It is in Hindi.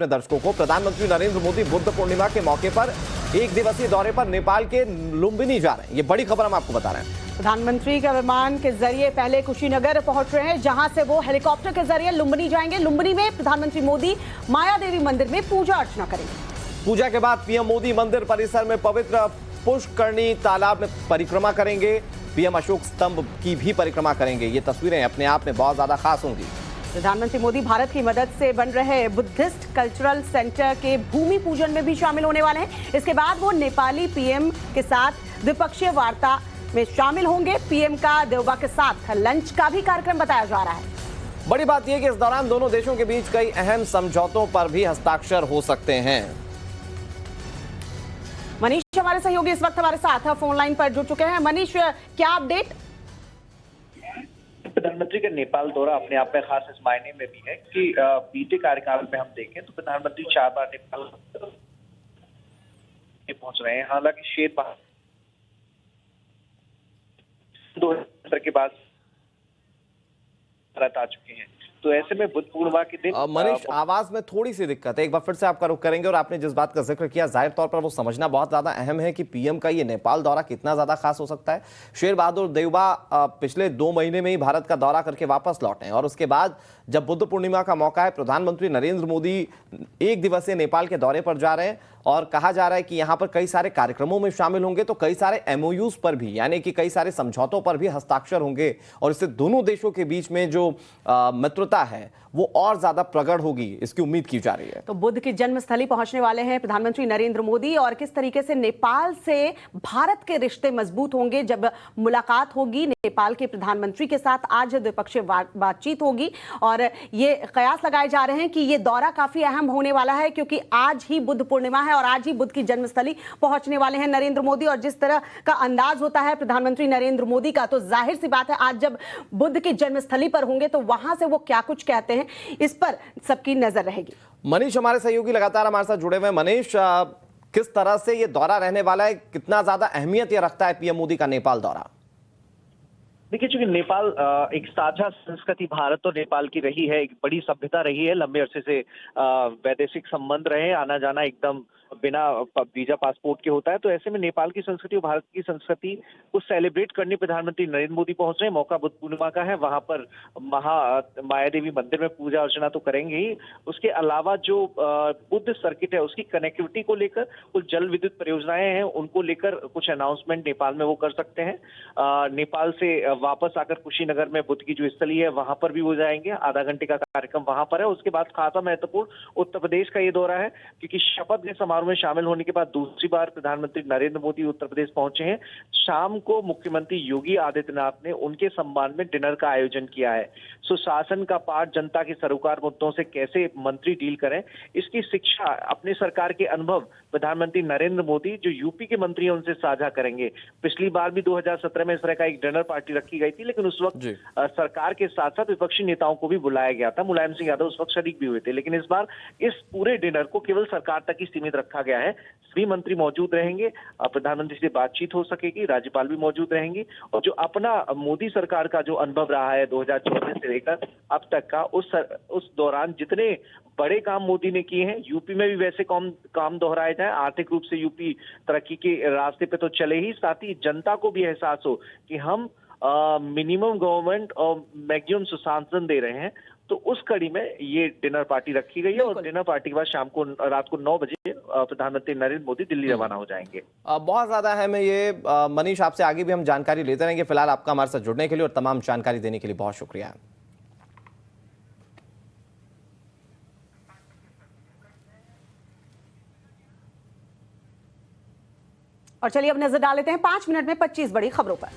अपने दर्शकों को प्रधानमंत्री नरेंद्र मोदी बुद्ध पूर्णिमा के मौके पर एक दिवसीय दौरे पर नेपाल के लुम्बिनी जा रहे हैं। ये बड़ी खबर हम आपको बता रहे हैं। प्रधानमंत्री का विमान के जरिए पहले कुशीनगर पहुंच रहे हैं, जहां से वो हेलीकॉप्टर के जरिए लुम्बिनी जाएंगे। लुम्बिनी में प्रधानमंत्री मोदी माया देवी मंदिर में पूजा अर्चना करेंगे। पूजा के बाद पीएम मोदी मंदिर परिसर में पवित्र पुष्करणी तालाब में परिक्रमा करेंगे। पीएम अशोक स्तंभ की भी परिक्रमा करेंगे। ये तस्वीरें अपने आप में बहुत ज्यादा खास होंगी। प्रधानमंत्री मोदी भारत की मदद से बन रहे बुद्धिस्ट कल्चरल सेंटर के भूमि पूजन में भी शामिल होने वाले हैं। इसके बाद वो नेपाली पीएम के साथ द्विपक्षीय वार्ता में शामिल होंगे। पीएम का देवबा के साथ लंच का भी कार्यक्रम बताया जा रहा है। बड़ी बात यह कि इस दौरान दोनों देशों के बीच कई अहम समझौतों पर भी हस्ताक्षर हो सकते हैं। मनीष हमारे सहयोगी इस वक्त हमारे साथ फोन लाइन पर जुड़ चुके हैं। मनीष, क्या अपडेट? प्रधानमंत्री का नेपाल दौरा अपने आप में खास इस मायने में भी है कि बीते कार्यकाल में हम देखें तो प्रधानमंत्री 4 बार नेपाल पहुंच रहे हैं। हालांकि शेर 2000 के बाद भारत आ चुके हैं, तो ऐसे में बुद्ध पूर्णिमा के दिन मनीष, आवाज में थोड़ी सी दिक्कत है, एक बार फिर से आपका रुख करेंगे। और आपने जिस बात का जिक्र किया, जाहिर तौर पर वो समझना बहुत ज्यादा अहम है कि पीएम का ये नेपाल दौरा कितना ज्यादा खास हो सकता है। शेर बहादुर देवबा पिछले 2 महीने में ही भारत का दौरा करके वापस लौटे हैं, और उसके बाद जब बुद्ध पूर्णिमा का मौका है, प्रधानमंत्री नरेंद्र मोदी एक दिवसीय नेपाल के दौरे पर जा रहे हैं। और कहा जा रहा है कि यहाँ पर कई सारे कार्यक्रमों में शामिल होंगे, तो कई सारे एमओयूज पर भी, यानी कि कई सारे समझौतों पर भी हस्ताक्षर होंगे। और इससे दोनों देशों के बीच में जो मित्रता है वो और ज्यादा प्रगाढ़ होगी, इसकी उम्मीद की जा रही है। तो बुद्ध की जन्मस्थली पहुंचने वाले हैं प्रधानमंत्री नरेंद्र मोदी, और किस तरीके से नेपाल से भारत के रिश्ते मजबूत होंगे जब मुलाकात होगी नेपाल के प्रधानमंत्री के साथ। आज द्विपक्षीय बातचीत होगी, और ये कयास लगाए जा रहे हैं कि ये दौरा काफी अहम होने वाला है, क्योंकि आज ही बुद्ध पूर्णिमा है और आज ही बुद्ध की जन्मस्थली पहुंचने वाले हैं नरेंद्र मोदी। और जिस तरह का अंदाज होता है प्रधानमंत्री नरेंद्र मोदी का, तो जाहिर सी बात है आज जब बुद्ध की जन्मस्थली पर होंगे तो वहां से वो क्या कुछ कहते हैं, इस पर सबकी नजर रहेगी। मनीष हमारे सहयोगी लगातार हमारे साथ जुड़े हुए हैं। मनीष, किस तरह से ये दौरा रहने वाला है, कितना ज्यादा अहमियत ये रखता है पीएम मोदी का नेपाल दौरा? देखिए, चूंकि नेपाल एक साझा संस्कृति भारत और नेपाल की रही है, एक बड़ी सभ्यता रही है, लंबे अरसे से वैदेशिक संबंध रहे, आना जाना एकदम बिना वीजा पासपोर्ट के होता है। तो ऐसे में नेपाल की संस्कृति और भारत की संस्कृति को सेलिब्रेट करने प्रधानमंत्री नरेंद्र मोदी पहुंच रहे हैं। मौका बुद्ध पूर्णिमा का है, वहां पर माया देवी मंदिर में पूजा अर्चना तो करेंगे ही। उसके अलावा जो बुद्ध सर्किट है उसकी कनेक्टिविटी को लेकर कुछ जल विद्युत परियोजनाएं हैं, उनको लेकर कुछ अनाउंसमेंट नेपाल में वो कर सकते हैं। नेपाल से वापस आकर कुशीनगर में बुद्ध की जो स्थली है वहां पर भी वो जाएंगे। आधा घंटे का कार्यक्रम वहां पर है। उसके बाद खासा महत्वपूर्ण उत्तर प्रदेश का ये दौरा है, क्योंकि शपथ के समारोह में शामिल होने के बाद दूसरी बार प्रधानमंत्री नरेंद्र मोदी उत्तर प्रदेश पहुंचे हैं। शाम को मुख्यमंत्री योगी आदित्यनाथ ने उनके सम्मान में डिनर का आयोजन किया है। सुशासन का पाठ, जनता के सरोकार मुद्दों से कैसे मंत्री डील करें, इसकी शिक्षा अपने सरकार के अनुभव प्रधानमंत्री नरेंद्र मोदी जो यूपी के मंत्री हैं उनसे साझा करेंगे। पिछली बार भी 2017 में इस तरह का एक डिनर पार्टी रखी गई थी, लेकिन उस वक्त सरकार के साथ साथ विपक्षी नेताओं को भी बुलाया गया था। मुलायम सिंह यादव उस वक्त शरीक भी हुए थे। लेकिन इस बार इस पूरे डिनर को केवल सरकार तक ही सीमित रखा गया है। सभी मंत्री मौजूद रहेंगे, प्रधानमंत्री से बातचीत हो सकेगी, राज्यपाल भी मौजूद रहेंगी। और जो अपना मोदी सरकार का जो अनुभव रहा है 2014 से लेकर अब तक का, उस दौरान जितने बड़े काम मोदी ने किए हैं, यूपी में भी वैसे काम दोहराए जाए। आर्थिक रूप से यूपी तरक्की के रास्ते पे तो चले ही, साथ ही जनता को भी एहसास हो कि हम मिनिमम गवर्नमेंट और मैक्सिमम सुशासन दे रहे हैं। तो उस कड़ी में ये डिनर पार्टी रखी गई है, और डिनर पार्टी के बाद शाम को रात को 9 बजे प्रधानमंत्री नरेंद्र मोदी दिल्ली रवाना हो जाएंगे। बहुत ज्यादा अहम है ये। मनीष, आपसे आगे भी हम जानकारी लेते रहेंगे। फिलहाल आपका हमारे साथ जुड़ने के लिए और तमाम जानकारी देने के लिए बहुत शुक्रिया। और चलिए अब नजर डाल लेते हैं 5 मिनट में 25 बड़ी खबरों पर।